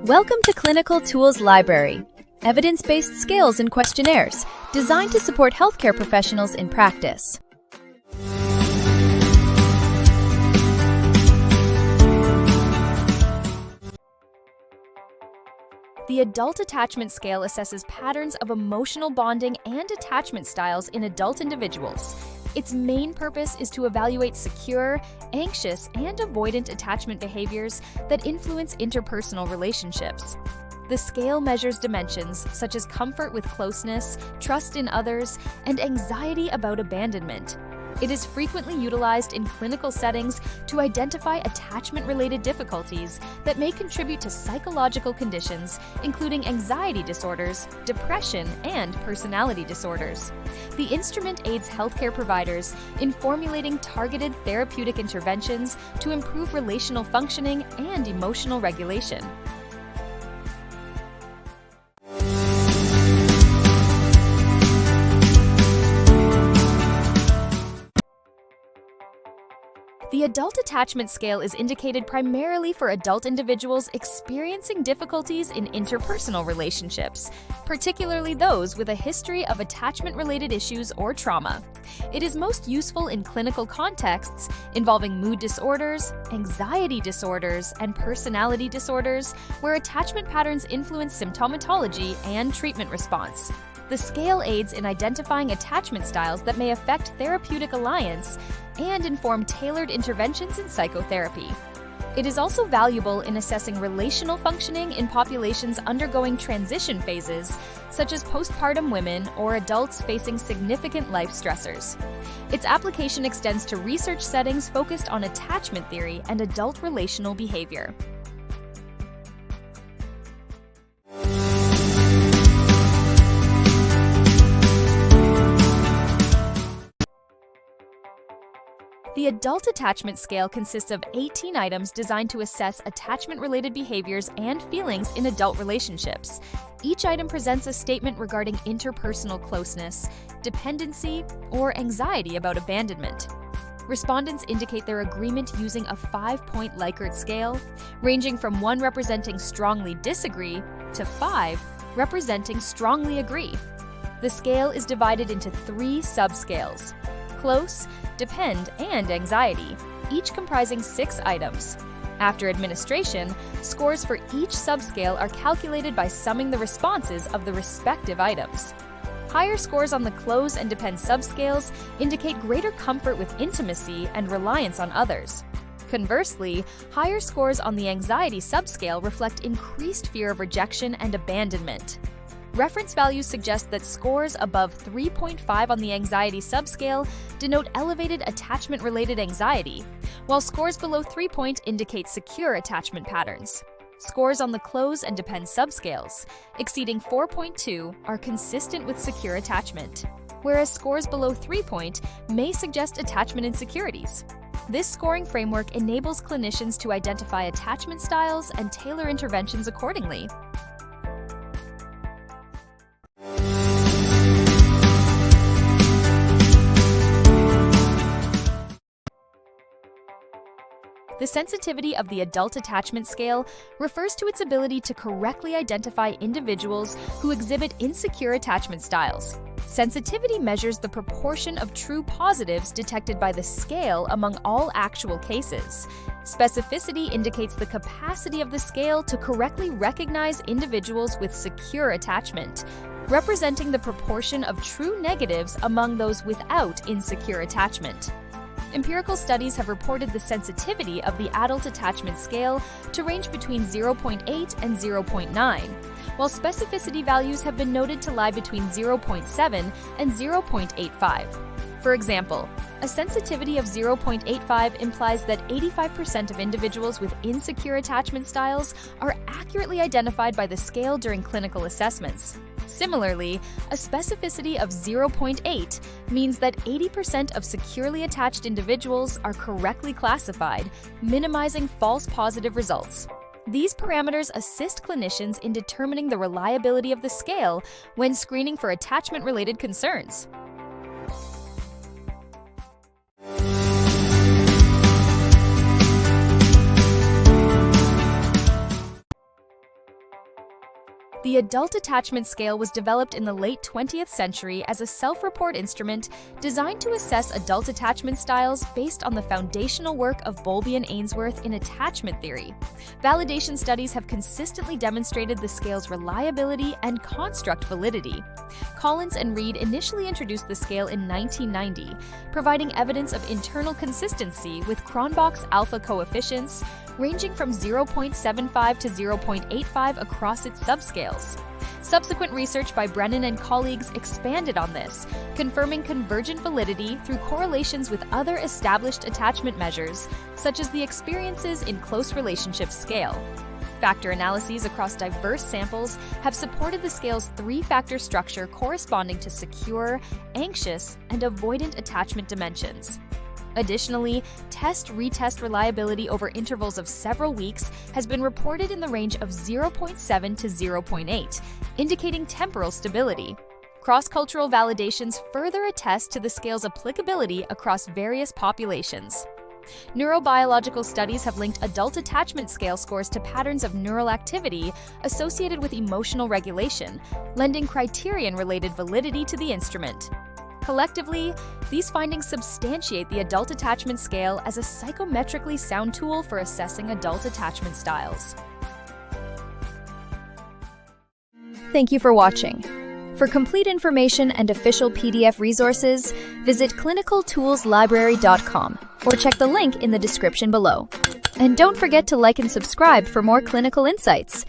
Welcome to Clinical Tools Library, evidence-based scales and questionnaires designed to support healthcare professionals in practice. The Adult Attachment Scale assesses patterns of emotional bonding and attachment styles in adult individuals. Its main purpose is to evaluate secure, anxious, and avoidant attachment behaviors that influence interpersonal relationships. The scale measures dimensions such as comfort with closeness, trust in others, and anxiety about abandonment. It is frequently utilized in clinical settings to identify attachment-related difficulties that may contribute to psychological conditions, including anxiety disorders, depression, and personality disorders. The instrument aids healthcare providers in formulating targeted therapeutic interventions to improve relational functioning and emotional regulation. The Adult Attachment Scale is indicated primarily for adult individuals experiencing difficulties in interpersonal relationships, particularly those with a history of attachment-related issues or trauma. It is most useful in clinical contexts involving mood disorders, anxiety disorders, and personality disorders, where attachment patterns influence symptomatology and treatment response. The scale aids in identifying attachment styles that may affect therapeutic alliance and inform tailored interventions in psychotherapy. It is also valuable in assessing relational functioning in populations undergoing transition phases, such as postpartum women or adults facing significant life stressors. Its application extends to research settings focused on attachment theory and adult relational behavior. The Adult Attachment Scale consists of 18 items designed to assess attachment-related behaviors and feelings in adult relationships. Each item presents a statement regarding interpersonal closeness, dependency, or anxiety about abandonment. Respondents indicate their agreement using a 5-point Likert scale, ranging from 1 representing strongly disagree to 5 representing strongly agree. The scale is divided into 3 subscales: close, depend, and anxiety, each comprising 6 items. After administration, scores for each subscale are calculated by summing the responses of the respective items. Higher scores on the close and depend subscales indicate greater comfort with intimacy and reliance on others. Conversely, higher scores on the anxiety subscale reflect increased fear of rejection and abandonment. Reference values suggest that scores above 3.5 on the anxiety subscale denote elevated attachment-related anxiety, while scores below 3 indicate secure attachment patterns. Scores on the close and depend subscales, exceeding 4.2, are consistent with secure attachment, whereas scores below 3 may suggest attachment insecurities. This scoring framework enables clinicians to identify attachment styles and tailor interventions accordingly. The sensitivity of the Adult Attachment Scale refers to its ability to correctly identify individuals who exhibit insecure attachment styles. Sensitivity measures the proportion of true positives detected by the scale among all actual cases. Specificity indicates the capacity of the scale to correctly recognize individuals with secure attachment, representing the proportion of true negatives among those without insecure attachment. Empirical studies have reported the sensitivity of the Adult Attachment Scale to range between 0.8 and 0.9, while specificity values have been noted to lie between 0.7 and 0.85. For example, a sensitivity of 0.85 implies that 85% of individuals with insecure attachment styles are accurately identified by the scale during clinical assessments. Similarly, a specificity of 0.8 means that 80% of securely attached individuals are correctly classified, minimizing false positive results. These parameters assist clinicians in determining the reliability of the scale when screening for attachment-related concerns. The Adult Attachment Scale was developed in the late 20th century as a self-report instrument designed to assess adult attachment styles based on the foundational work of Bowlby and Ainsworth in attachment theory. Validation studies have consistently demonstrated the scale's reliability and construct validity. Collins and Reed initially introduced the scale in 1990, providing evidence of internal consistency with Cronbach's alpha coefficients ranging from 0.75 to 0.85 across its subscales. Subsequent research by Brennan and colleagues expanded on this, confirming convergent validity through correlations with other established attachment measures, such as the Experiences in Close Relationships scale. Factor analyses across diverse samples have supported the scale's three-factor structure corresponding to secure, anxious, and avoidant attachment dimensions. Additionally, test-retest reliability over intervals of several weeks has been reported in the range of 0.7 to 0.8, indicating temporal stability. Cross-cultural validations further attest to the scale's applicability across various populations. Neurobiological studies have linked adult attachment scale scores to patterns of neural activity associated with emotional regulation, lending criterion-related validity to the instrument. Collectively, these findings substantiate the Adult Attachment Scale as a psychometrically sound tool for assessing adult attachment styles. Thank you for watching. For complete information and official PDF resources, visit clinicaltoolslibrary.com or check the link in the description below. And don't forget to like and subscribe for more clinical insights.